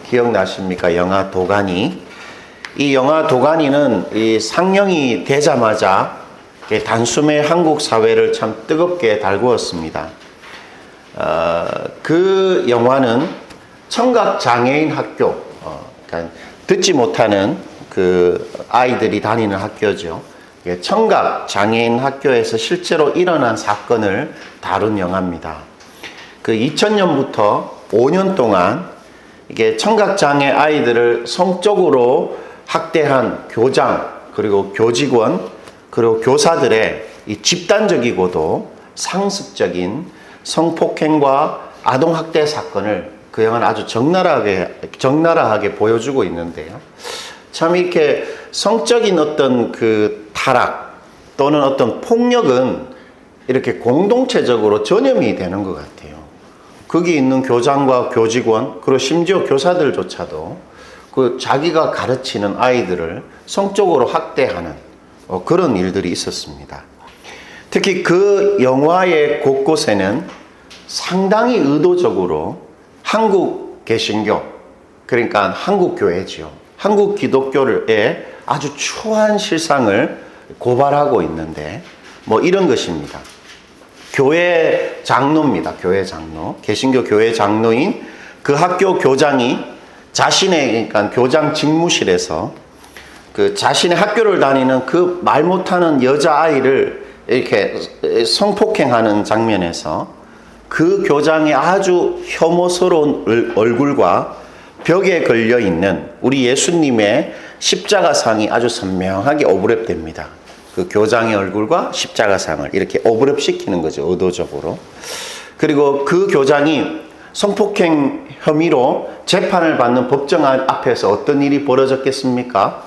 기억나십니까? 영화 도가니. 이 영화 도가니는 이 상영이 되자마자 단숨에 한국 사회를 참 뜨겁게 달구었습니다. 그 영화는 청각장애인 학교, 그러니까 듣지 못하는 그 아이들이 다니는 학교죠. 청각장애인 학교에서 실제로 일어난 사건을 다룬 영화입니다. 그 2000년부터 5년 동안 이게 청각장애 아이들을 성적으로 학대한 교장, 그리고 교직원, 그리고 교사들의 이 집단적이고도 상습적인 성폭행과 아동학대 사건을 그 영화는 아주 적나라하게 보여주고 있는데요. 참 이렇게 성적인 어떤 그 타락 또는 어떤 폭력은 이렇게 공동체적으로 전염이 되는 것 같아요. 거기 있는 교장과 교직원, 그리고 심지어 교사들조차도 그 자기가 가르치는 아이들을 성적으로 학대하는 그런 일들이 있었습니다. 특히 그 영화의 곳곳에는 상당히 의도적으로 한국 개신교, 그러니까 한국 교회지요. 한국 기독교의 아주 추한 실상을 고발하고 있는데 이런 것입니다. 교회 장로입니다. 교회 장로. 개신교 교회 장로인 그 학교 교장이 자신의, 그러니까 교장 직무실에서 그 자신의 학교를 다니는 그 말 못하는 여자아이를 이렇게 성폭행하는 장면에서 그 교장의 아주 혐오스러운 얼굴과 벽에 걸려 있는 우리 예수님의 십자가상이 아주 선명하게 오버랩됩니다. 그 교장의 얼굴과 십자가상을 이렇게 오버랩시키는 거죠, 의도적으로. 그리고 그 교장이 성폭행 혐의로 재판을 받는 법정 앞에서 어떤 일이 벌어졌겠습니까?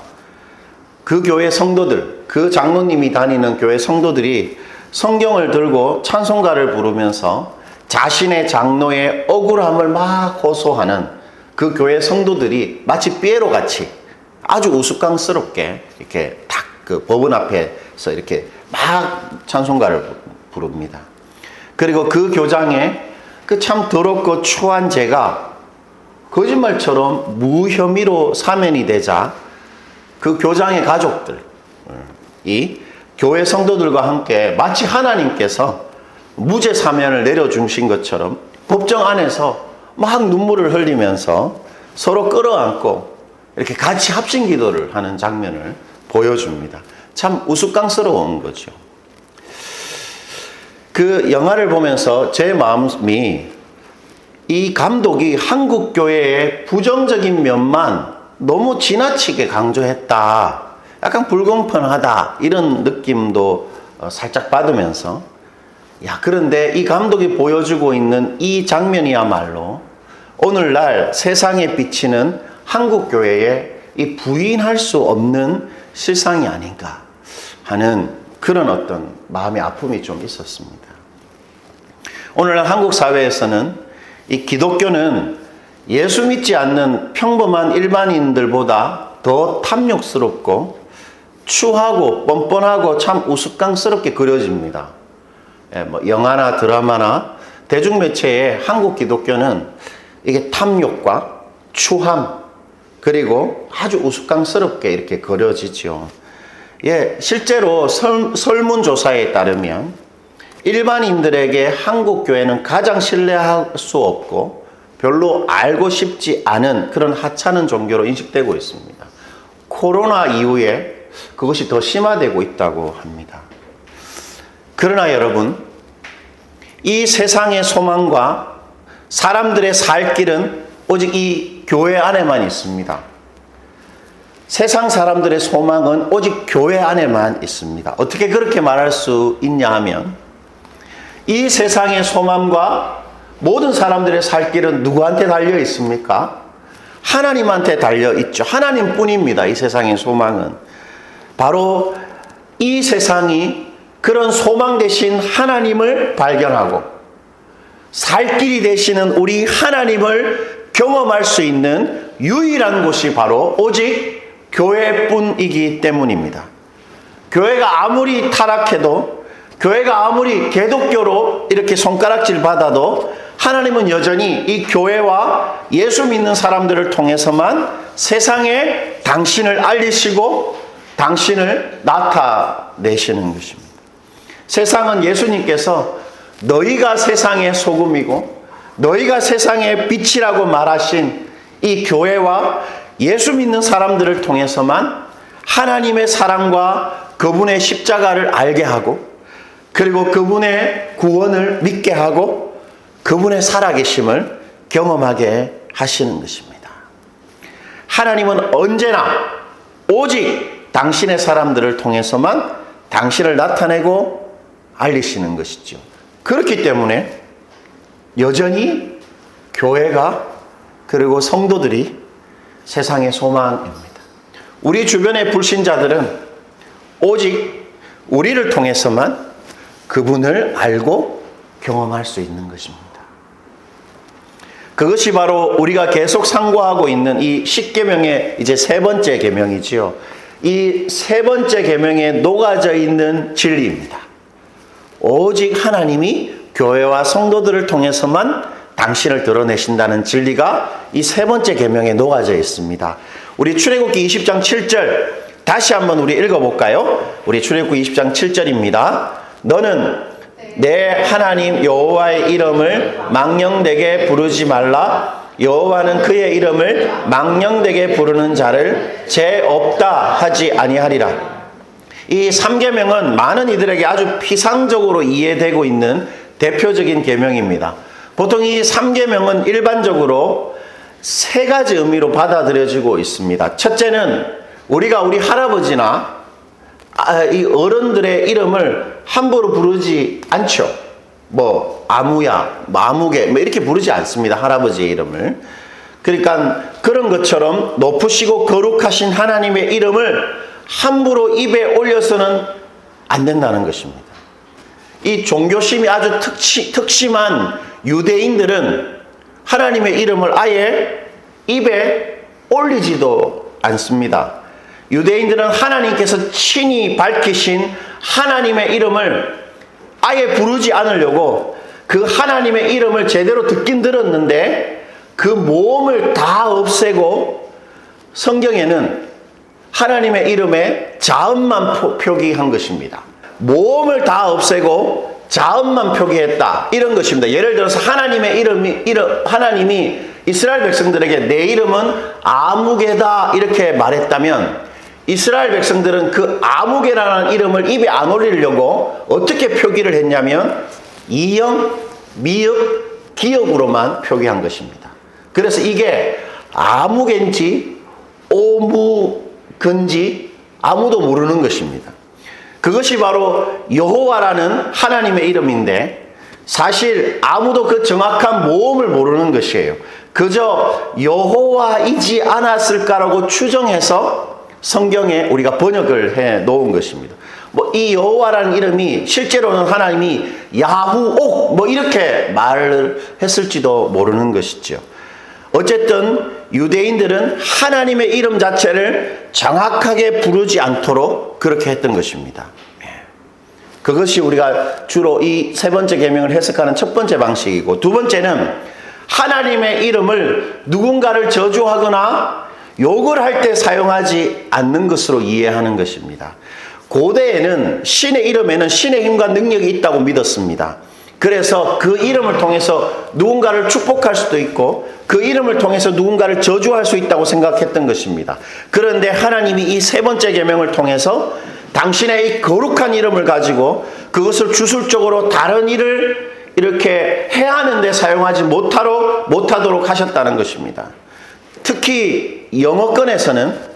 그 교회 성도들, 그 장로님이 다니는 교회 성도들이 성경을 들고 찬송가를 부르면서 자신의 장로의 억울함을 막 호소하는 그 교회 성도들이 마치 피에로 같이 아주 우스꽝스럽게 이렇게 딱 그 법원 앞에서 이렇게 막 찬송가를 부릅니다. 그리고 그 교장의 그 참 더럽고 추한 죄가 거짓말처럼 무혐의로 사면이 되자 그 교장의 가족들, 이 교회 성도들과 함께 마치 하나님께서 무죄 사면을 내려주신 것처럼 법정 안에서 막 눈물을 흘리면서 서로 끌어안고 이렇게 같이 합심 기도를 하는 장면을 보여줍니다. 참 우스꽝스러운 거죠. 그 영화를 보면서 제 마음이 이 감독이 한국 교회의 부정적인 면만 너무 지나치게 강조했다. 약간 불공평하다. 이런 느낌도 살짝 받으면서 그런데 이 감독이 보여주고 있는 이 장면이야말로 오늘날 세상에 비치는 한국 교회의 이 부인할 수 없는 실상이 아닌가 하는 그런 어떤 마음의 아픔이 좀 있었습니다. 오늘날 한국 사회에서는 이 기독교는 예수 믿지 않는 평범한 일반인들보다 더 탐욕스럽고 추하고 뻔뻔하고 참 우스꽝스럽게 그려집니다. 영화나 드라마나 대중매체의 한국 기독교는 이게 탐욕과 추함, 그리고 아주 우스꽝스럽게 이렇게 그려지죠. 실제로 설문조사에 따르면 일반인들에게 한국 교회는 가장 신뢰할 수 없고 별로 알고 싶지 않은 그런 하찮은 종교로 인식되고 있습니다. 코로나 이후에 그것이 더 심화되고 있다고 합니다. 그러나 여러분, 이 세상의 소망과 사람들의 살 길은 오직 이 교회 안에만 있습니다. 세상 사람들의 소망은 오직 교회 안에만 있습니다. 어떻게 그렇게 말할 수 있냐 하면 이 세상의 소망과 모든 사람들의 살 길은 누구한테 달려 있습니까? 하나님한테 달려 있죠. 하나님뿐입니다. 이 세상의 소망은. 바로 이 세상이 그런 소망 대신 하나님을 발견하고 살 길이 되시는 우리 하나님을 경험할 수 있는 유일한 곳이 바로 오직 교회뿐이기 때문입니다. 교회가 아무리 타락해도, 교회가 아무리 개독교로 이렇게 손가락질 받아도 하나님은 여전히 이 교회와 예수 믿는 사람들을 통해서만 세상에 당신을 알리시고 당신을 나타내시는 것입니다. 세상은 예수님께서 너희가 세상의 소금이고 너희가 세상의 빛이라고 말하신 이 교회와 예수 믿는 사람들을 통해서만 하나님의 사랑과 그분의 십자가를 알게 하고 그리고 그분의 구원을 믿게 하고 그분의 살아계심을 경험하게 하시는 것입니다. 하나님은 언제나 오직 당신의 사람들을 통해서만 당신을 나타내고 알리시는 것이죠. 그렇기 때문에 여전히 교회가 그리고 성도들이 세상의 소망입니다. 우리 주변의 불신자들은 오직 우리를 통해서만 그분을 알고 경험할 수 있는 것입니다. 그것이 바로 우리가 계속 상고하고 있는 이 10계명의 이제 세 번째 계명이지요. 이 세 번째 계명에 녹아져 있는 진리입니다. 오직 하나님이 교회와 성도들을 통해서만 당신을 드러내신다는 진리가 이 세 번째 계명에 녹아져 있습니다. 우리 출애굽기 20장 7절 다시 한번 우리 읽어볼까요? 우리 출애굽기 20장 7절입니다. 너는 내 하나님 여호와의 이름을 망령되게 부르지 말라. 여호와는 그의 이름을 망령되게 부르는 자를 죄 없다 하지 아니하리라. 이 3계명은 많은 이들에게 아주 피상적으로 이해되고 있는 대표적인 계명입니다. 보통 이 3계명은 일반적으로 세 가지 의미로 받아들여지고 있습니다. 첫째는 우리가 우리 할아버지나 이 어른들의 이름을 함부로 부르지 않죠. 뭐 아무야, 마무개 이렇게 부르지 않습니다. 할아버지의 이름을. 그러니까 그런 것처럼 높으시고 거룩하신 하나님의 이름을 함부로 입에 올려서는 안 된다는 것입니다. 이 종교심이 아주 특심한 유대인들은 하나님의 이름을 아예 입에 올리지도 않습니다. 유대인들은 하나님께서 친히 밝히신 하나님의 이름을 아예 부르지 않으려고 그 하나님의 이름을 제대로 듣긴 들었는데 그 모험을 다 없애고 성경에는 하나님의 이름에 자음만 표기한 것입니다. 모험을 다 없애고 자음만 표기했다. 이런 것입니다. 예를 들어서 하나님이 이스라엘 백성들에게 내 이름은 아무개다 이렇게 말했다면 이스라엘 백성들은 그 아무개라는 이름을 입에 안 올리려고 어떻게 표기를 했냐면 이영, 미읍, 기역으로만 표기한 것입니다. 그래서 이게 아무개인지 오무근지 아무도 모르는 것입니다. 그것이 바로 여호와라는 하나님의 이름인데 사실 아무도 그 정확한 모음을 모르는 것이에요. 그저 여호와이지 않았을까라고 추정해서 성경에 우리가 번역을 해 놓은 것입니다. 뭐 이 여호와라는 이름이 실제로는 하나님이 야후옥 이렇게 말을 했을지도 모르는 것이죠. 어쨌든 유대인들은 하나님의 이름 자체를 정확하게 부르지 않도록 그렇게 했던 것입니다. 그것이 우리가 주로 이 세 번째 계명을 해석하는 첫 번째 방식이고, 두 번째는 하나님의 이름을 누군가를 저주하거나 욕을 할 때 사용하지 않는 것으로 이해하는 것입니다. 고대에는 신의 이름에는 신의 힘과 능력이 있다고 믿었습니다. 그래서 그 이름을 통해서 누군가를 축복할 수도 있고 그 이름을 통해서 누군가를 저주할 수 있다고 생각했던 것입니다. 그런데 하나님이 이 세 번째 계명을 통해서 당신의 이 거룩한 이름을 가지고 그것을 주술적으로 다른 일을 이렇게 해하는 데 사용하지 못하도록 하셨다는 것입니다. 특히 영어권에서는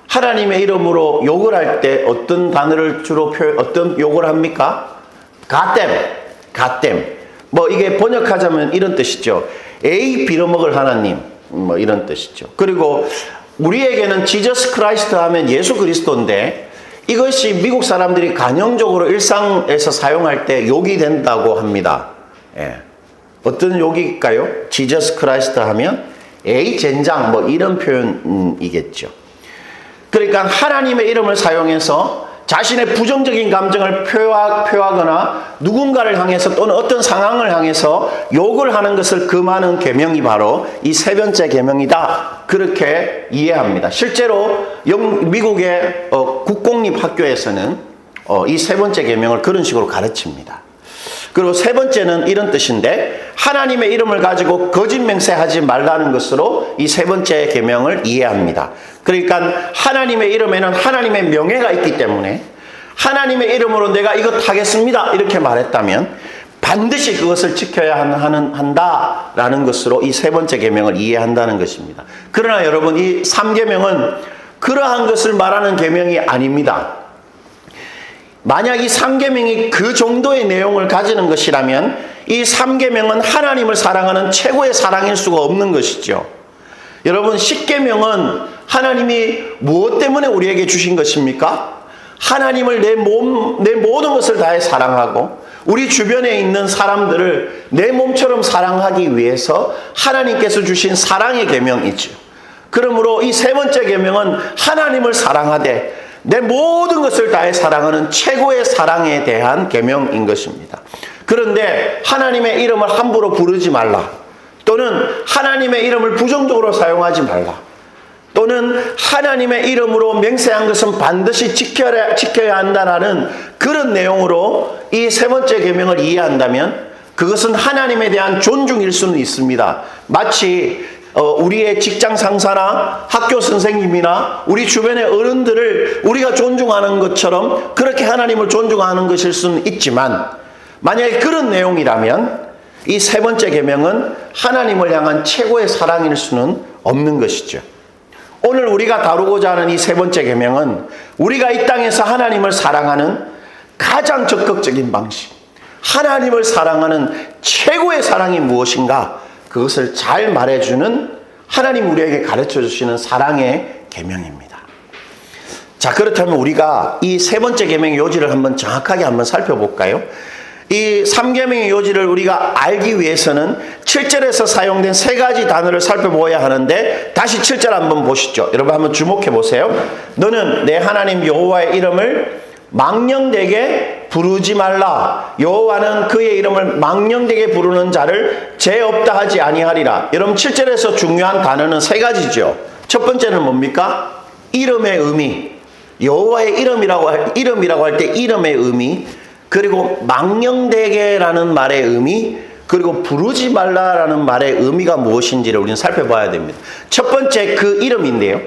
하나님의 이름으로 욕을 할 때 어떤 단어를 주로 어떤 욕을 합니까? 갓댐. 이게 번역하자면 이런 뜻이죠. 에이 빌어먹을 하나님. 이런 뜻이죠. 그리고 우리에게는 지저스 크라이스트 하면 예수 그리스도인데 이것이 미국 사람들이 간형적으로 일상에서 사용할 때 욕이 된다고 합니다. 예. 어떤 욕일까요? 지저스 크라이스트 하면 에이 젠장 이런 표현이겠죠. 그러니까 하나님의 이름을 사용해서 자신의 부정적인 감정을 표하거나 누군가를 향해서 또는 어떤 상황을 향해서 욕을 하는 것을 금하는 계명이 바로 이 세 번째 계명이다. 그렇게 이해합니다. 실제로 미국의 국공립 학교에서는 이 세 번째 계명을 그런 식으로 가르칩니다. 그리고 세 번째는 이런 뜻인데 하나님의 이름을 가지고 거짓 맹세하지 말라는 것으로 이 세 번째 계명을 이해합니다. 그러니까 하나님의 이름에는 하나님의 명예가 있기 때문에 하나님의 이름으로 내가 이것 하겠습니다 이렇게 말했다면 반드시 그것을 지켜야 한다라는 것으로 이 세 번째 계명을 이해한다는 것입니다. 그러나 여러분 이 3계명은 그러한 것을 말하는 계명이 아닙니다. 만약 이 3계명이 그 정도의 내용을 가지는 것이라면 이 3계명은 하나님을 사랑하는 최고의 사랑일 수가 없는 것이죠. 여러분 10계명은 하나님이 무엇 때문에 우리에게 주신 것입니까? 하나님을 내 모든 것을 다해 사랑하고 우리 주변에 있는 사람들을 내 몸처럼 사랑하기 위해서 하나님께서 주신 사랑의 계명이죠. 그러므로 이 세 번째 계명은 하나님을 사랑하되 내 모든 것을 다해 사랑하는 최고의 사랑에 대한 계명인 것입니다. 그런데 하나님의 이름을 함부로 부르지 말라. 또는 하나님의 이름을 부정적으로 사용하지 말라. 또는 하나님의 이름으로 맹세한 것은 반드시 지켜야 한다라는 그런 내용으로 이 세 번째 계명을 이해한다면 그것은 하나님에 대한 존중일 수는 있습니다. 마치 우리의 직장 상사나 학교 선생님이나 우리 주변의 어른들을 우리가 존중하는 것처럼 그렇게 하나님을 존중하는 것일 수는 있지만 만약에 그런 내용이라면 이 세 번째 계명은 하나님을 향한 최고의 사랑일 수는 없는 것이죠. 오늘 우리가 다루고자 하는 이 세 번째 계명은 우리가 이 땅에서 하나님을 사랑하는 가장 적극적인 방식, 하나님을 사랑하는 최고의 사랑이 무엇인가 그것을 잘 말해주는 하나님 우리에게 가르쳐주시는 사랑의 계명입니다. 자, 그렇다면 우리가 이 세 번째 계명의 요지를 한번 정확하게 한번 살펴볼까요? 이 3계명의 요지를 우리가 알기 위해서는 7절에서 사용된 세 가지 단어를 살펴보아야 하는데 다시 7절 한번 보시죠. 여러분 한번 주목해 보세요. 너는 내 하나님 여호와의 이름을 망령되게 부르지 말라. 여호와는 그의 이름을 망령되게 부르는 자를 죄 없다 하지 아니하리라. 여러분 7절에서 중요한 단어는 세 가지죠. 첫 번째는 뭡니까? 이름의 의미. 여호와의 이름이라고 할 때 이름의 의미, 그리고 망령되게라는 말의 의미, 그리고 부르지 말라라는 말의 의미가 무엇인지를 우리는 살펴봐야 됩니다. 첫 번째 그 이름인데요.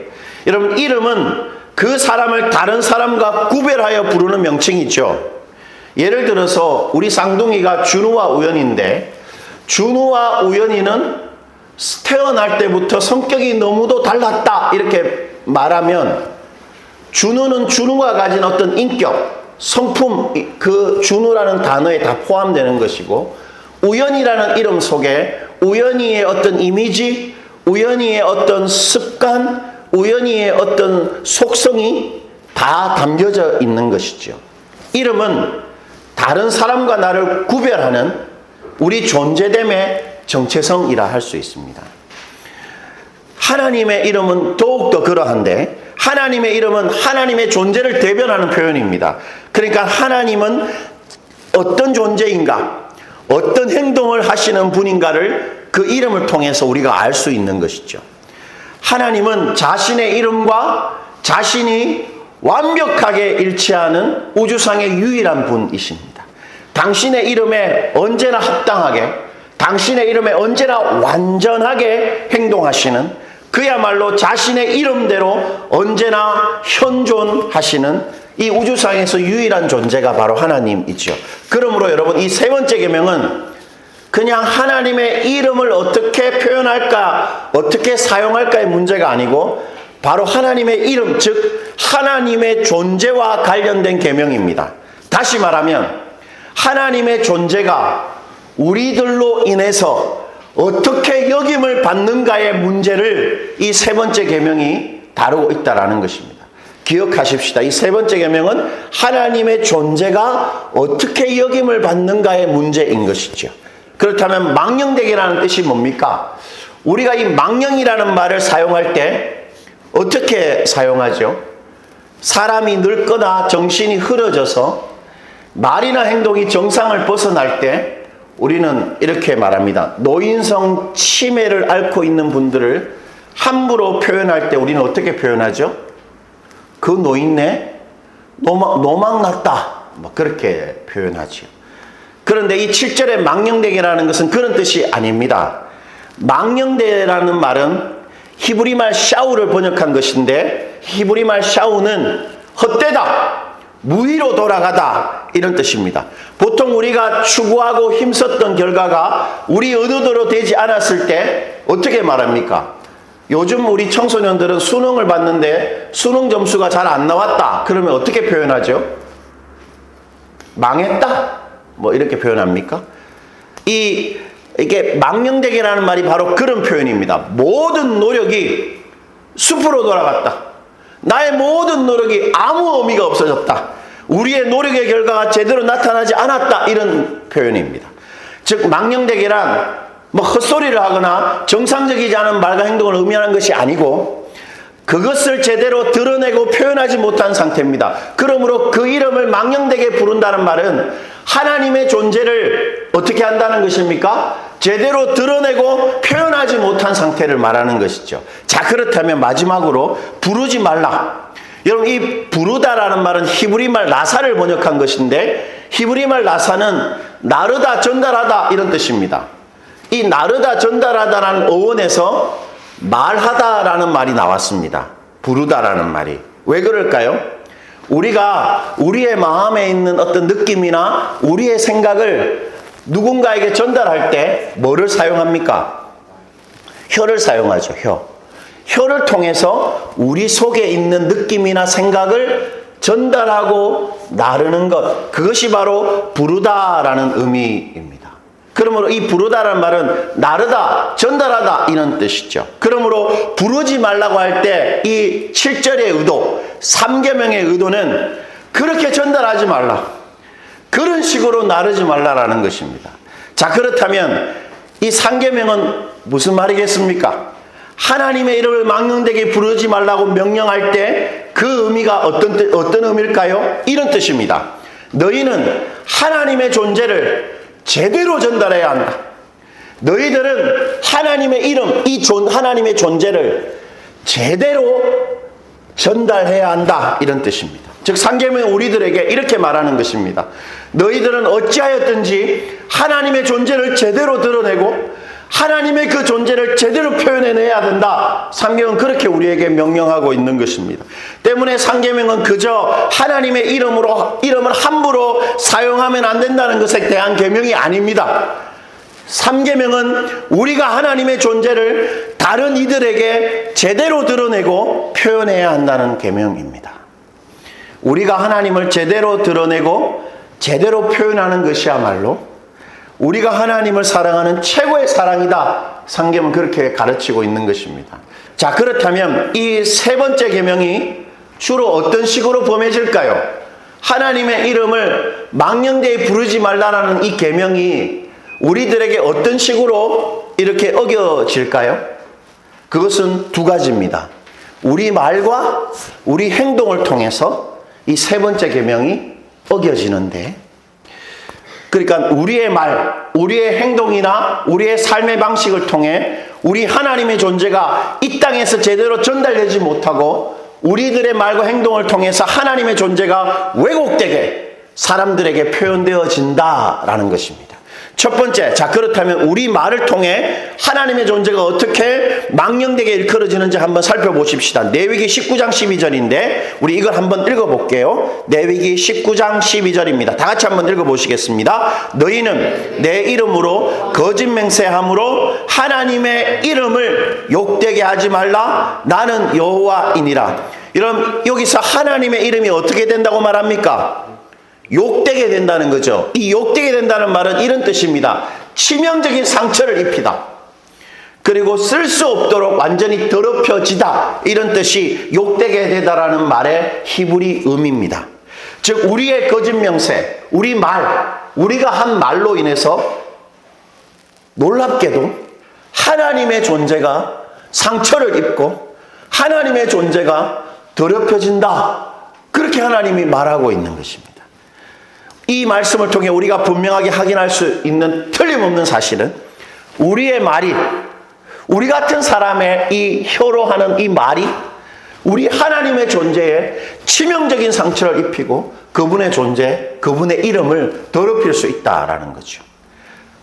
여러분 이름은 그 사람을 다른 사람과 구별하여 부르는 명칭이죠. 예를 들어서 우리 쌍둥이가 준우와 우연인데 준우와 우연이는 태어날 때부터 성격이 너무도 달랐다 이렇게 말하면 준우는 준우가 가진 어떤 인격, 성품, 그 준우라는 단어에 다 포함되는 것이고 우연이라는 이름 속에 우연이의 어떤 이미지, 우연이의 어떤 습관, 우연히의 어떤 속성이 다 담겨져 있는 것이죠. 이름은 다른 사람과 나를 구별하는 우리 존재됨의 정체성이라 할 수 있습니다. 하나님의 이름은 더욱더 그러한데 하나님의 이름은 하나님의 존재를 대변하는 표현입니다. 그러니까 하나님은 어떤 존재인가, 어떤 행동을 하시는 분인가를 그 이름을 통해서 우리가 알 수 있는 것이죠. 하나님은 자신의 이름과 자신이 완벽하게 일치하는 우주상의 유일한 분이십니다. 당신의 이름에 언제나 합당하게, 당신의 이름에 언제나 완전하게 행동하시는, 그야말로 자신의 이름대로 언제나 현존하시는 이 우주상에서 유일한 존재가 바로 하나님이죠. 그러므로 여러분 이 세 번째 계명은 그냥 하나님의 이름을 어떻게 표현할까, 어떻게 사용할까의 문제가 아니고 바로 하나님의 이름, 즉 하나님의 존재와 관련된 계명입니다. 다시 말하면 하나님의 존재가 우리들로 인해서 어떻게 여김을 받는가의 문제를 이 세 번째 계명이 다루고 있다는 것입니다. 기억하십시다. 이 세 번째 계명은 하나님의 존재가 어떻게 여김을 받는가의 문제인 것이죠. 그렇다면 망령되게라는 뜻이 뭡니까? 우리가 이 망령이라는 말을 사용할 때 어떻게 사용하죠? 사람이 늙거나 정신이 흐려져서 말이나 행동이 정상을 벗어날 때 우리는 이렇게 말합니다. 노인성 치매를 앓고 있는 분들을 함부로 표현할 때 우리는 어떻게 표현하죠? 그 노인네 노망 났다. 뭐 그렇게 표현하죠. 그런데 이 7절의 망령되게라는 것은 그런 뜻이 아닙니다. 망령되라는 말은 히브리말 샤우를 번역한 것인데, 히브리말 샤우는 헛되다, 무의로 돌아가다, 이런 뜻입니다. 보통 우리가 추구하고 힘썼던 결과가 우리 의도대로 되지 않았을 때 어떻게 말합니까? 요즘 우리 청소년들은 수능을 봤는데 수능 점수가 잘 안 나왔다. 그러면 어떻게 표현하죠? 망했다? 뭐 이렇게 표현합니까? 이게 망령되게라는 말이 바로 그런 표현입니다. 모든 노력이 숲으로 돌아갔다. 나의 모든 노력이 아무 의미가 없어졌다. 우리의 노력의 결과가 제대로 나타나지 않았다. 이런 표현입니다. 즉 망령되게란 뭐 헛소리를 하거나 정상적이지 않은 말과 행동을 의미하는 것이 아니고 그것을 제대로 드러내고 표현하지 못한 상태입니다. 그러므로 그 이름을 망령되게 부른다는 말은 하나님의 존재를 어떻게 한다는 것입니까? 제대로 드러내고 표현하지 못한 상태를 말하는 것이죠. 자, 그렇다면 마지막으로 부르지 말라. 여러분, 이 부르다라는 말은 히브리말 라사를 번역한 것인데, 히브리말 라사는 나르다, 전달하다 이런 뜻입니다. 이 나르다, 전달하다라는 어원에서 말하다라는 말이 나왔습니다. 부르다라는 말이. 왜 그럴까요? 우리가 우리의 마음에 있는 어떤 느낌이나 우리의 생각을 누군가에게 전달할 때 뭐를 사용합니까? 혀를 사용하죠. 혀를 통해서 우리 속에 있는 느낌이나 생각을 전달하고 나르는 것, 그것이 바로 부르다라는 의미입니다. 그러므로 이 부르다라는 말은 나르다, 전달하다 이런 뜻이죠. 그러므로 부르지 말라고 할 때 이 7절의 의도, 3계명의 의도는 그렇게 전달하지 말라, 그런 식으로 나르지 말라라는 것입니다. 자, 그렇다면 이 3계명은 무슨 말이겠습니까? 하나님의 이름을 망령되게 부르지 말라고 명령할 때 그 의미가 어떤 의미일까요? 이런 뜻입니다. 너희는 하나님의 존재를 제대로 전달해야 한다. 너희들은 하나님의 이름, 하나님의 존재를 제대로 전달해야 한다. 이런 뜻입니다. 즉 3계명은 우리들에게 이렇게 말하는 것입니다. 너희들은 어찌하였든지 하나님의 존재를 제대로 드러내고 하나님의 그 존재를 제대로 표현해내야 된다. 3계명은 그렇게 우리에게 명령하고 있는 것입니다. 때문에 3계명은 그저 하나님의 이름을 함부로 사용하면 안 된다는 것에 대한 계명이 아닙니다. 3계명은 우리가 하나님의 존재를 다른 이들에게 제대로 드러내고 표현해야 한다는 계명입니다. 우리가 하나님을 제대로 드러내고 제대로 표현하는 것이야말로 우리가 하나님을 사랑하는 최고의 사랑이다. 3계명은 그렇게 가르치고 있는 것입니다. 자, 그렇다면 이 세 번째 계명이 주로 어떤 식으로 범해질까요? 하나님의 이름을 망령되이 부르지 말라라는 이 계명이 우리들에게 어떤 식으로 이렇게 어겨질까요? 그것은 두 가지입니다. 우리 말과 우리 행동을 통해서 이 세 번째 계명이 어겨지는데, 그러니까 우리의 말, 우리의 행동이나 우리의 삶의 방식을 통해 우리 하나님의 존재가 이 땅에서 제대로 전달되지 못하고 우리들의 말과 행동을 통해서 하나님의 존재가 왜곡되게 사람들에게 표현되어진다라는 것입니다. 첫 번째, 자, 그렇다면 우리 말을 통해 하나님의 존재가 어떻게 망령되게 일컬어지는지 한번 살펴보십시다. 레위기 19장 12절인데 우리 이걸 한번 읽어볼게요. 레위기 19장 12절입니다. 다 같이 한번 읽어보시겠습니다. 너희는 내 이름으로 거짓 맹세함으로 하나님의 이름을 욕되게 하지 말라. 나는 여호와이니라. 여러분, 여기서 하나님의 이름이 어떻게 된다고 말합니까? 욕되게 된다는 거죠. 이 욕되게 된다는 말은 이런 뜻입니다. 치명적인 상처를 입히다. 그리고 쓸 수 없도록 완전히 더럽혀지다. 이런 뜻이 욕되게 되다라는 말의 히브리 의미입니다. 즉 우리의 거짓 명세, 우리 말, 우리가 한 말로 인해서 놀랍게도 하나님의 존재가 상처를 입고 하나님의 존재가 더럽혀진다 그렇게 하나님이 말하고 있는 것입니다. 이 말씀을 통해 우리가 분명하게 확인할 수 있는 틀림없는 사실은 우리의 말이, 우리 같은 사람의 이 혀로 하는 이 말이 우리 하나님의 존재에 치명적인 상처를 입히고 그분의 존재, 그분의 이름을 더럽힐 수 있다라는 거죠.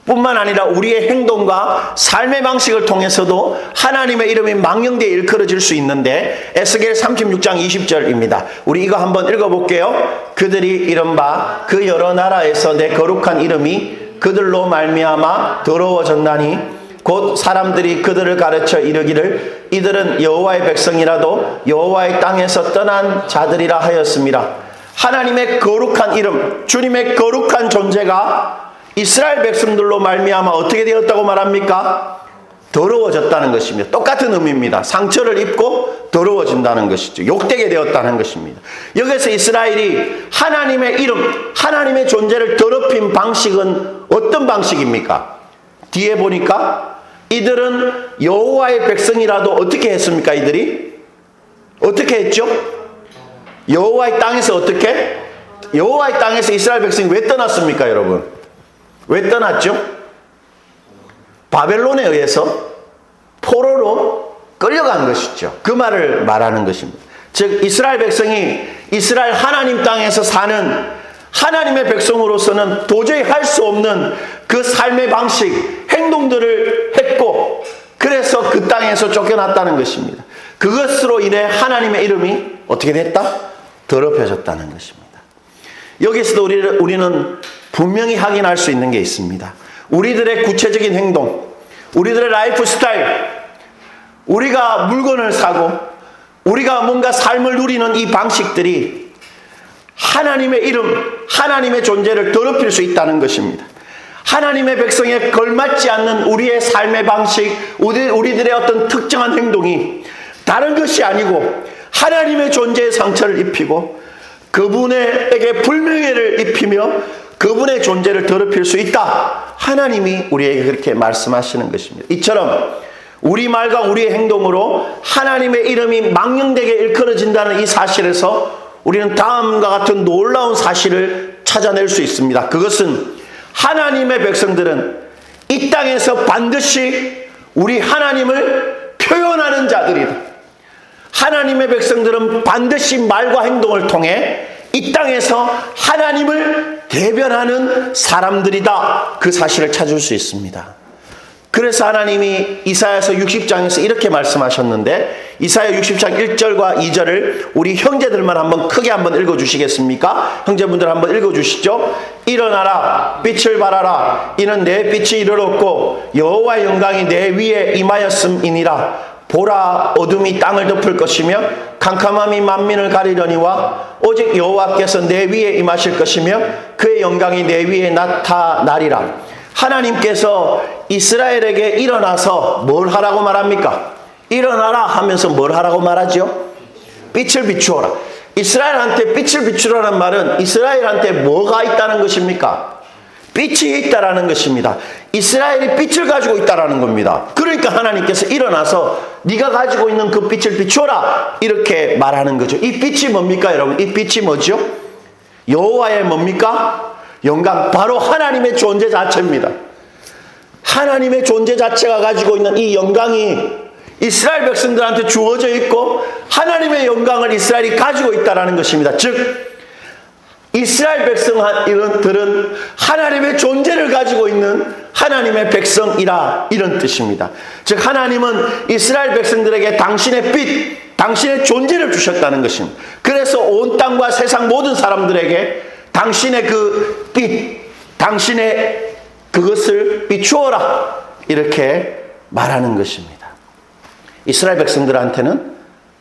뿐만 아니라 우리의 행동과 삶의 방식을 통해서도 하나님의 이름이 망령되이 일컬어질 수 있는데, 에스겔 36장 20절입니다. 우리 이거 한번 읽어볼게요. 그들이 이른바 그 여러 나라에서 내 거룩한 이름이 그들로 말미암아 더러워졌나니 곧 사람들이 그들을 가르쳐 이르기를 이들은 여호와의 백성이라도 여호와의 땅에서 떠난 자들이라 하였습니다. 하나님의 거룩한 이름, 주님의 거룩한 존재가 이스라엘 백성들로 말미암아 어떻게 되었다고 말합니까? 더러워졌다는 것입니다. 똑같은 의미입니다. 상처를 입고 더러워진다는 것이죠. 욕되게 되었다는 것입니다. 여기서 이스라엘이 하나님의 이름, 하나님의 존재를 더럽힌 방식은 어떤 방식입니까? 뒤에 보니까 이들은 여호와의 백성이라도 어떻게 했습니까? 이들이 어떻게 했죠? 여호와의 땅에서 어떻게? 여호와의 땅에서 이스라엘 백성이 왜 떠났습니까, 여러분? 왜 떠났죠? 바벨론에 의해서 포로로 끌려간 것이죠. 그 말을 말하는 것입니다. 즉 이스라엘 백성이 이스라엘 하나님 땅에서 사는 하나님의 백성으로서는 도저히 할 수 없는 그 삶의 방식, 행동들을 했고, 그래서 그 땅에서 쫓겨났다는 것입니다. 그것으로 인해 하나님의 이름이 어떻게 됐다? 더럽혀졌다는 것입니다. 여기서도 우리는 분명히 확인할 수 있는 게 있습니다. 우리들의 구체적인 행동, 우리들의 라이프 스타일, 우리가 물건을 사고 우리가 뭔가 삶을 누리는 이 방식들이 하나님의 이름, 하나님의 존재를 더럽힐 수 있다는 것입니다. 하나님의 백성에 걸맞지 않는 우리의 삶의 방식, 우리들의 어떤 특정한 행동이 다른 것이 아니고 하나님의 존재에 상처를 입히고 그분에게 불명예를 입히며 그분의 존재를 더럽힐 수 있다. 하나님이 우리에게 그렇게 말씀하시는 것입니다. 이처럼 우리 말과 우리의 행동으로 하나님의 이름이 망령되게 일컬어진다는 이 사실에서 우리는 다음과 같은 놀라운 사실을 찾아낼 수 있습니다. 그것은 하나님의 백성들은 이 땅에서 반드시 우리 하나님을 표현하는 자들이다. 하나님의 백성들은 반드시 말과 행동을 통해 이 땅에서 하나님을 대변하는 사람들이다. 그 사실을 찾을 수 있습니다. 그래서 하나님이 이사야서 60장에서 이렇게 말씀하셨는데, 이사야 60장 1절과 2절을 우리 형제들만 한번 크게 한번 읽어주시겠습니까? 형제분들 한번 읽어주시죠. 일어나라, 빛을 발하라. 이는 내 빛이 이르렀고 여호와의 영광이 내 위에 임하였음이니라. 보라, 어둠이 땅을 덮을 것이며 캄캄함이 만민을 가리려니와 오직 여호와께서 내 위에 임하실 것이며 그의 영광이 내 위에 나타나리라. 하나님께서 이스라엘에게 일어나서 뭘 하라고 말합니까? 일어나라 하면서 뭘 하라고 말하죠? 빛을 비추어라. 이스라엘한테 빛을 비추라는 말은 이스라엘한테 뭐가 있다는 것입니까? 빛이 있다라는 것입니다. 이스라엘이 빛을 가지고 있다라는 겁니다. 그러니까 하나님께서 일어나서 네가 가지고 있는 그 빛을 비추어라 이렇게 말하는 거죠. 이 빛이 뭡니까, 여러분? 이 빛이 뭐죠? 여호와의 뭡니까? 영광, 바로 하나님의 존재 자체입니다. 하나님의 존재 자체가 가지고 있는 이 영광이 이스라엘 백성들한테 주어져 있고 하나님의 영광을 이스라엘이 가지고 있다는 것입니다. 즉 이스라엘 백성들은 하나님의 존재를 가지고 있는 하나님의 백성이라, 이런 뜻입니다. 즉 하나님은 이스라엘 백성들에게 당신의 빛, 당신의 존재를 주셨다는 것입니다. 그래서 온 땅과 세상 모든 사람들에게 당신의 그 빛, 당신의 그것을 비추어라 이렇게 말하는 것입니다. 이스라엘 백성들한테는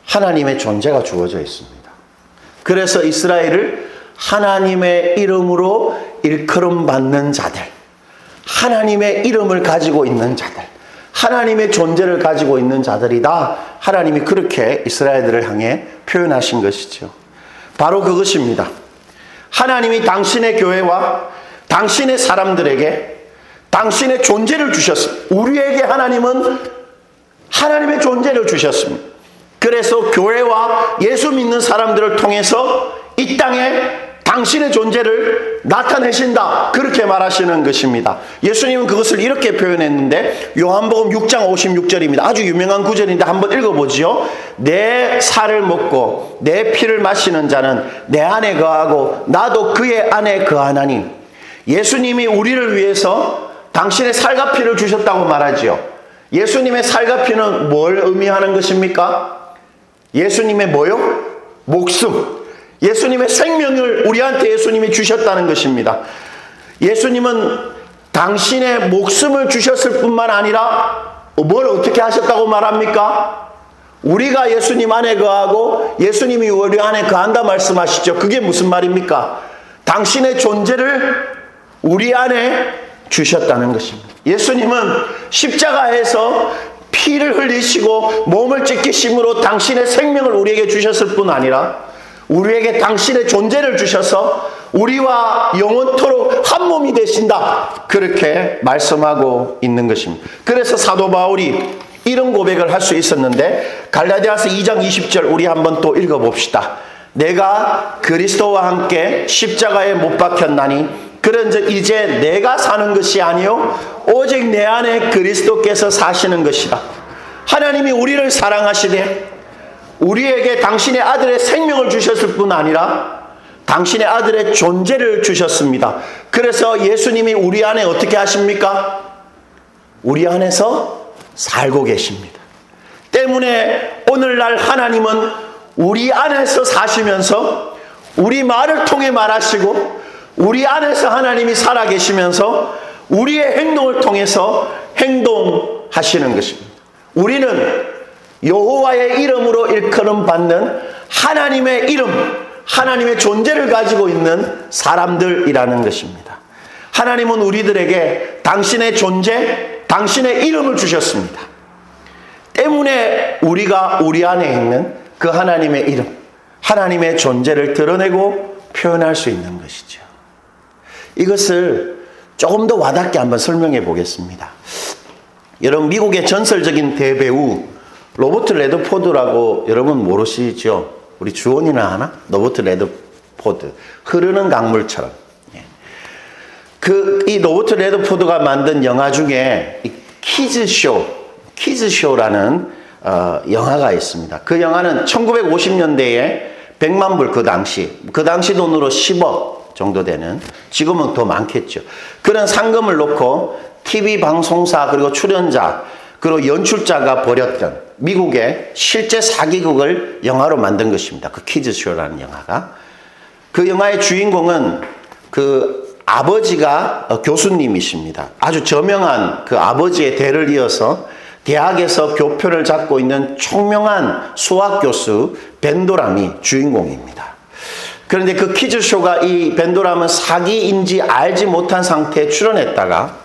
하나님의 존재가 주어져 있습니다. 그래서 이스라엘을 하나님의 이름으로 일컬음 받는 자들, 하나님의 이름을 가지고 있는 자들, 하나님의 존재를 가지고 있는 자들이다. 하나님이 그렇게 이스라엘들을 향해 표현하신 것이죠. 바로 그것입니다. 하나님이 당신의 교회와 당신의 사람들에게 당신의 존재를 주셨습니다. 우리에게 하나님은 하나님의 존재를 주셨습니다. 그래서 교회와 예수 믿는 사람들을 통해서 이 땅에 당신의 존재를 나타내신다. 그렇게 말하시는 것입니다. 예수님은 그것을 이렇게 표현했는데 요한복음 6장 56절입니다. 아주 유명한 구절인데 한번 읽어보죠. 내 살을 먹고 내 피를 마시는 자는 내 안에 거하고 나도 그의 안에 거하나니. 예수님이 우리를 위해서 당신의 살과 피를 주셨다고 말하지요. 예수님의 살과 피는 뭘 의미하는 것입니까? 예수님의 뭐요? 목숨. 예수님의 생명을 우리한테 예수님이 주셨다는 것입니다. 예수님은 당신의 목숨을 주셨을 뿐만 아니라 뭘 어떻게 하셨다고 말합니까? 우리가 예수님 안에 거하고 예수님이 우리 안에 거한다 말씀하시죠. 그게 무슨 말입니까? 당신의 존재를 우리 안에 주셨다는 것입니다. 예수님은 십자가에서 피를 흘리시고 몸을 찢기심으로 당신의 생명을 우리에게 주셨을 뿐 아니라 우리에게 당신의 존재를 주셔서 우리와 영원토록 한 몸이 되신다. 그렇게 말씀하고 있는 것입니다. 그래서 사도 바울이 이런 고백을 할 수 있었는데 갈라디아서 2장 20절 우리 한번 또 읽어봅시다. 내가 그리스도와 함께 십자가에 못 박혔나니 그런즉 이제 내가 사는 것이 아니요 오직 내 안에 그리스도께서 사시는 것이다. 하나님이 우리를 사랑하시되 우리에게 당신의 아들의 생명을 주셨을 뿐 아니라 당신의 아들의 존재를 주셨습니다. 그래서 예수님이 우리 안에 어떻게 하십니까? 우리 안에서 살고 계십니다. 때문에 오늘날 하나님은 우리 안에서 사시면서 우리 말을 통해 말하시고 우리 안에서 하나님이 살아계시면서 우리의 행동을 통해서 행동하시는 것입니다. 우리는 여호와의 이름으로 일컬음 받는 하나님의 이름, 하나님의 존재를 가지고 있는 사람들이라는 것입니다. 하나님은 우리들에게 당신의 존재, 당신의 이름을 주셨습니다. 때문에 우리가 우리 안에 있는 그 하나님의 이름, 하나님의 존재를 드러내고 표현할 수 있는 것이죠. 이것을 조금 더 와닿게 한번 설명해 보겠습니다. 여러분, 미국의 전설적인 대배우 로버트 레드포드라고 여러분 모르시죠? 우리 주원이나 하나? 로버트 레드포드. 흐르는 강물처럼. 이 로버트 레드포드가 만든 영화 중에 키즈쇼라는 영화가 있습니다. 그 영화는 1950년대에 100만 불 그 당시 돈으로 10억 정도 되는, 지금은 더 많겠죠. 그런 상금을 놓고 TV 방송사 그리고 출연자 그리고 연출자가 벌였던 미국의 실제 사기극을 영화로 만든 것입니다. 그 키즈쇼라는 영화가. 그 영화의 주인공은 그 아버지가 교수님이십니다. 아주 저명한 그 아버지의 대를 이어서 대학에서 교표를 잡고 있는 총명한 수학교수 벤도람이 주인공입니다. 그런데 그 키즈쇼가 이 벤도람은 사기인지 알지 못한 상태에 출연했다가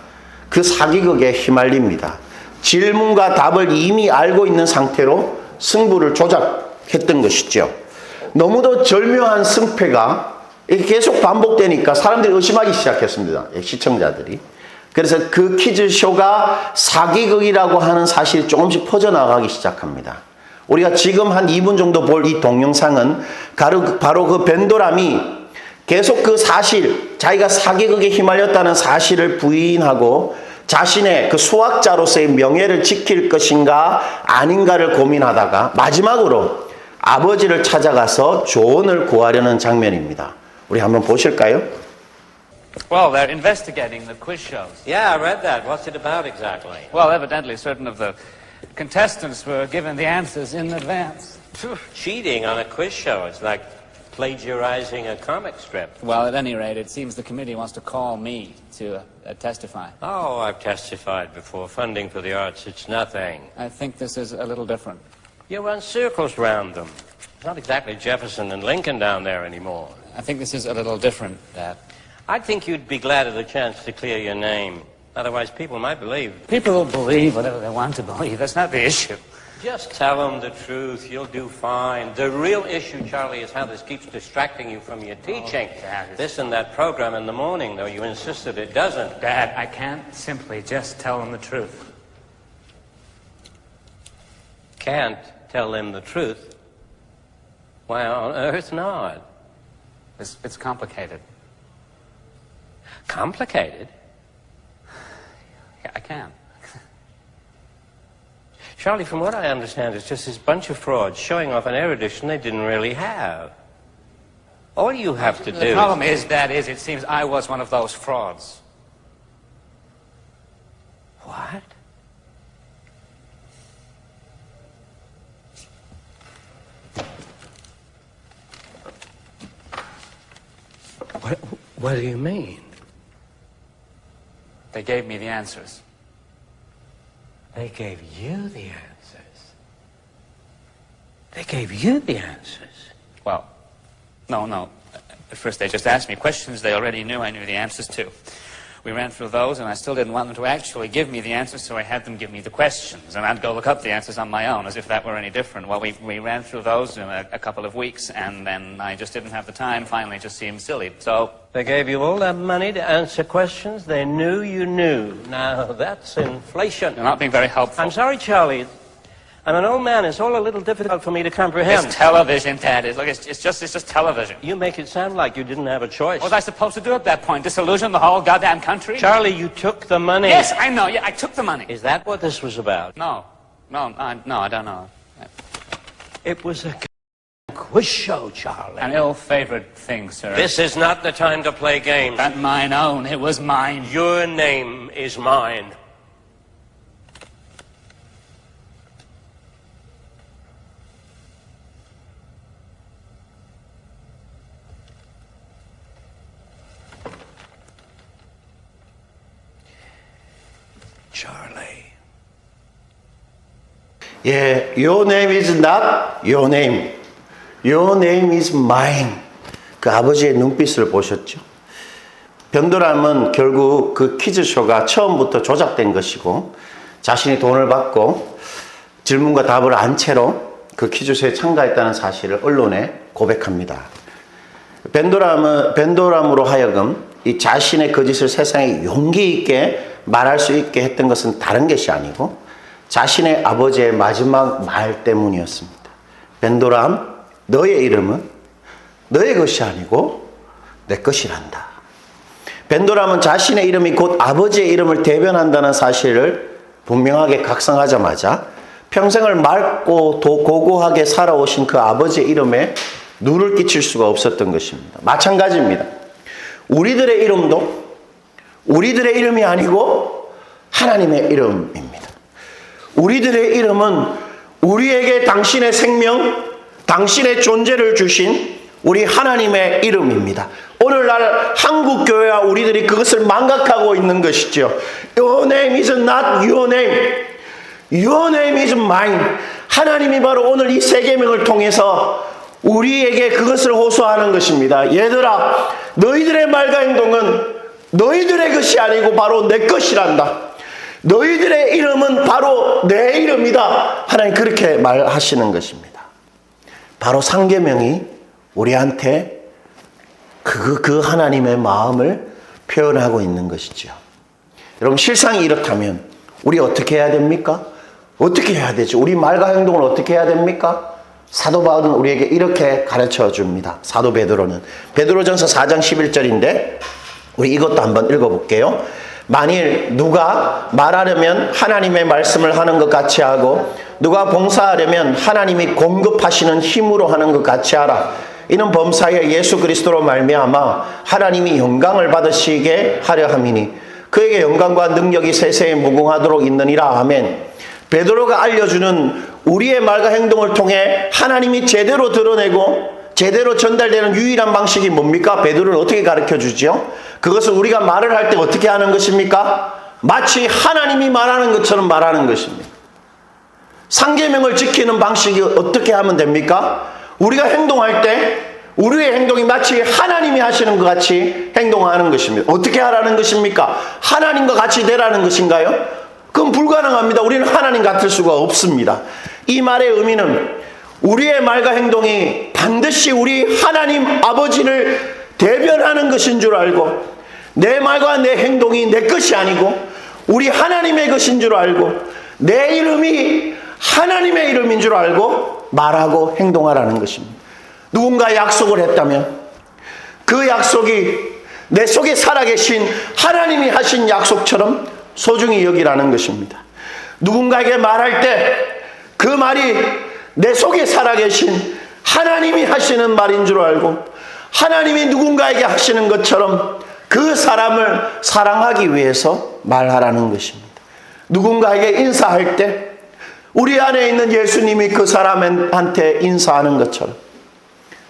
그 사기극에 휘말립니다. 질문과 답을 이미 알고 있는 상태로 승부를 조작했던 것이죠. 너무도 절묘한 승패가 계속 반복되니까 사람들이 의심하기 시작했습니다. 시청자들이. 그래서 그 퀴즈쇼가 사기극이라고 하는 사실이 조금씩 퍼져나가기 시작합니다. 우리가 지금 한 2분 정도 볼 이 동영상은 바로 그 벤도람이 계속 그 사실, 자기가 사기극에 휘말렸다는 사실을 부인하고 자신의 그 수학자로서의 명예를 지킬 것인가 아닌가를 고민하다가 마지막으로 아버지를 찾아가서 조언을 구하려는 장면입니다. 우리 한번 보실까요? Well, they're investigating the quiz shows. Yeah, I read that. What's it about exactly? Well, evidently certain of the contestants were given the answers in advance. Cheating on a quiz show. It's like plagiarizing a comic strip. Well, at any rate, it seems the committee wants to call me to testify. Oh, I've testified before. Funding for the arts, it's nothing. I think this is a little different. You run circles round them. It's not exactly Jefferson and Lincoln down there anymore. I think this is a little different, Dad. I think you'd be glad of the chance to clear your name. Otherwise, people might believe. People will believe whatever they want to believe. That's not the issue. Just tell them the truth. You'll do fine. The real issue, Charlie, is how this keeps distracting you from your teaching. Oh, Dad. This and that program in the morning, though you insisted it doesn't. Dad, I can't simply just tell them the truth. Can't tell them the truth? Why on earth not? It's complicated. Complicated? Yeah, I can. Charlie, from what I understand, it's just this bunch of frauds showing off an erudition they didn't really have. All you have to do The problem is, it seems I was one of those frauds. What? What do you mean? They gave me the answers. They gave you the answers. They gave you the answers. Well, no. At first they just asked me questions they already knew I knew the answers to. We ran through those, and I still didn't want them to actually give me the answers, so I had them give me the questions, and I'd go look up the answers on my own, as if that were any different. Well, we ran through those in a couple of weeks, and then I just didn't have the time. Finally, it just seemed silly. So They gave you all that money to answer questions they knew you knew. Now, that's inflation. you're not being very helpful. I'm sorry, Charlie. I'm an old man. It's all a little difficult for me to comprehend. It's television, Dad. Look, it's just television. You make it sound like you didn't have a choice. What was I supposed to do at that point? Disillusion the whole goddamn country? Charlie, you took the money. Yes, I know. Yeah, I took the money. Is that what this was about? No, I don't know. It was a quiz show, Charlie. An ill-favored thing, sir. This is not the time to play games. Not mine own. It was mine. Your name is mine. Charlie. 예, your name is not your name. Your name is mine. 그 아버지의 눈빛을 보셨죠? 변도람은 결국 그 퀴즈쇼가 처음부터 조작된 것이고 자신이 돈을 받고 질문과 답을 안 채로 그 퀴즈쇼에 참가했다는 사실을 언론에 고백합니다. 변도람으로 하여금 이 자신의 거짓을 세상에 용기 있게 말할 수 있게 했던 것은 다른 것이 아니고 자신의 아버지의 마지막 말 때문이었습니다. 변도람, 너의 이름은 너의 것이 아니고 내 것이란다. 변도람은 자신의 이름이 곧 아버지의 이름을 대변한다는 사실을 분명하게 각성하자마자 평생을 맑고 고고하게 살아오신 그 아버지의 이름에 누를 끼칠 수가 없었던 것입니다. 마찬가지입니다. 우리들의 이름도 우리들의 이름이 아니고 하나님의 이름입니다. 우리들의 이름은 우리에게 당신의 생명, 당신의 존재를 주신 우리 하나님의 이름입니다. 오늘날 한국교회와 우리들이 그것을 망각하고 있는 것이죠. Your name is not your name. Your name is mine. 하나님이 바로 오늘 이 세 계명을 통해서 우리에게 그것을 호소하는 것입니다. 얘들아, 너희들의 말과 행동은 너희들의 것이 아니고 바로 내 것이란다. 너희들의 이름은 바로 내 이름이다. 하나님 그렇게 말하시는 것입니다. 바로 상계명이 우리한테 그 하나님의 마음을 표현하고 있는 것이죠. 여러분 실상이 이렇다면 우리 어떻게 해야 됩니까? 어떻게 해야 되죠? 우리 말과 행동을 어떻게 해야 됩니까? 사도 바울은 우리에게 이렇게 가르쳐 줍니다. 사도 베드로는 베드로전서 4장 11절인데 우리 이것도 한번 읽어볼게요. 만일 누가 말하려면 하나님의 말씀을 하는 것 같이 하고 누가 봉사하려면 하나님이 공급하시는 힘으로 하는 것 같이 하라. 이는 범사에 예수 그리스도로 말미암아 하나님이 영광을 받으시게 하려 함이니 그에게 영광과 능력이 세세에 무궁하도록 있느니라. 아멘. 베드로가 알려주는 우리의 말과 행동을 통해 하나님이 제대로 드러내고 제대로 전달되는 유일한 방식이 뭡니까? 베드로를 어떻게 가르쳐 주죠? 그것을 우리가 말을 할 때 어떻게 하는 것입니까? 마치 하나님이 말하는 것처럼 말하는 것입니다. 상계명을 지키는 방식이 어떻게 하면 됩니까? 우리가 행동할 때 우리의 행동이 마치 하나님이 하시는 것 같이 행동하는 것입니다. 어떻게 하라는 것입니까? 하나님과 같이 되라는 것인가요? 그건 불가능합니다. 우리는 하나님 같을 수가 없습니다. 이 말의 의미는 우리의 말과 행동이 반드시 우리 하나님 아버지를 대변하는 것인 줄 알고 내 말과 내 행동이 내 것이 아니고 우리 하나님의 것인 줄 알고 내 이름이 하나님의 이름인 줄 알고 말하고 행동하라는 것입니다. 누군가 약속을 했다면 그 약속이 내 속에 살아계신 하나님이 하신 약속처럼 소중히 여기라는 것입니다. 누군가에게 말할 때 그 말이 내 속에 살아계신 하나님이 하시는 말인 줄 알고 하나님이 누군가에게 하시는 것처럼 그 사람을 사랑하기 위해서 말하라는 것입니다. 누군가에게 인사할 때 우리 안에 있는 예수님이 그 사람한테 인사하는 것처럼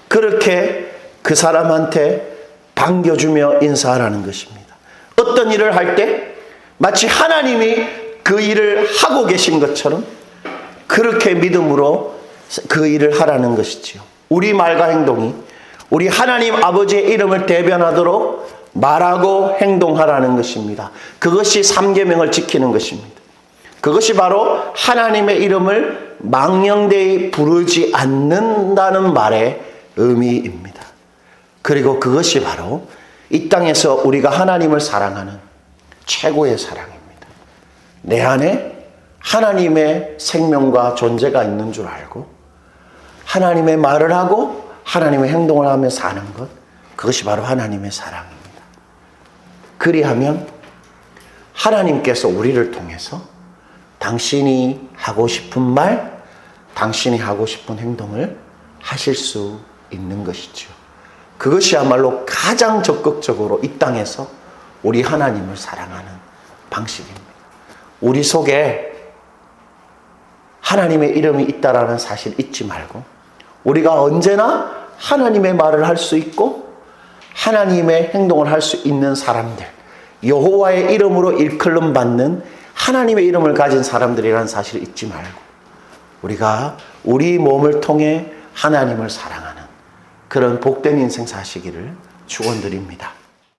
그렇게 그 사람한테 반겨주며 인사하라는 것입니다. 어떤 일을 할 때 마치 하나님이 그 일을 하고 계신 것처럼 그렇게 믿음으로 그 일을 하라는 것이지요. 우리 말과 행동이 우리 하나님 아버지의 이름을 대변하도록 말하고 행동하라는 것입니다. 그것이 3계명을 지키는 것입니다. 그것이 바로 하나님의 이름을 망령되이 부르지 않는다는 말의 의미입니다. 그리고 그것이 바로 이 땅에서 우리가 하나님을 사랑하는 최고의 사랑입니다. 내 안에 하나님의 생명과 존재가 있는 줄 알고 하나님의 말을 하고 하나님의 행동을 하며 사는 것, 그것이 바로 하나님의 사랑입니다. 그리하면 하나님께서 우리를 통해서 당신이 하고 싶은 말, 당신이 하고 싶은 행동을 하실 수 있는 것이죠. 그것이야말로 가장 적극적으로 이 땅에서 우리 하나님을 사랑하는 방식입니다. 우리 속에 하나님의 이름이 있다라는 사실 잊지 말고 우리가 언제나 하나님의 말을 할 수 있고 하나님의 행동을 할 수 있는 사람들, 여호와의 이름으로 일컬음 받는 하나님의 이름을 가진 사람들이라는 사실을 잊지 말고 우리가 우리 몸을 통해 하나님을 사랑하는 그런 복된 인생 사시기를 축원드립니다.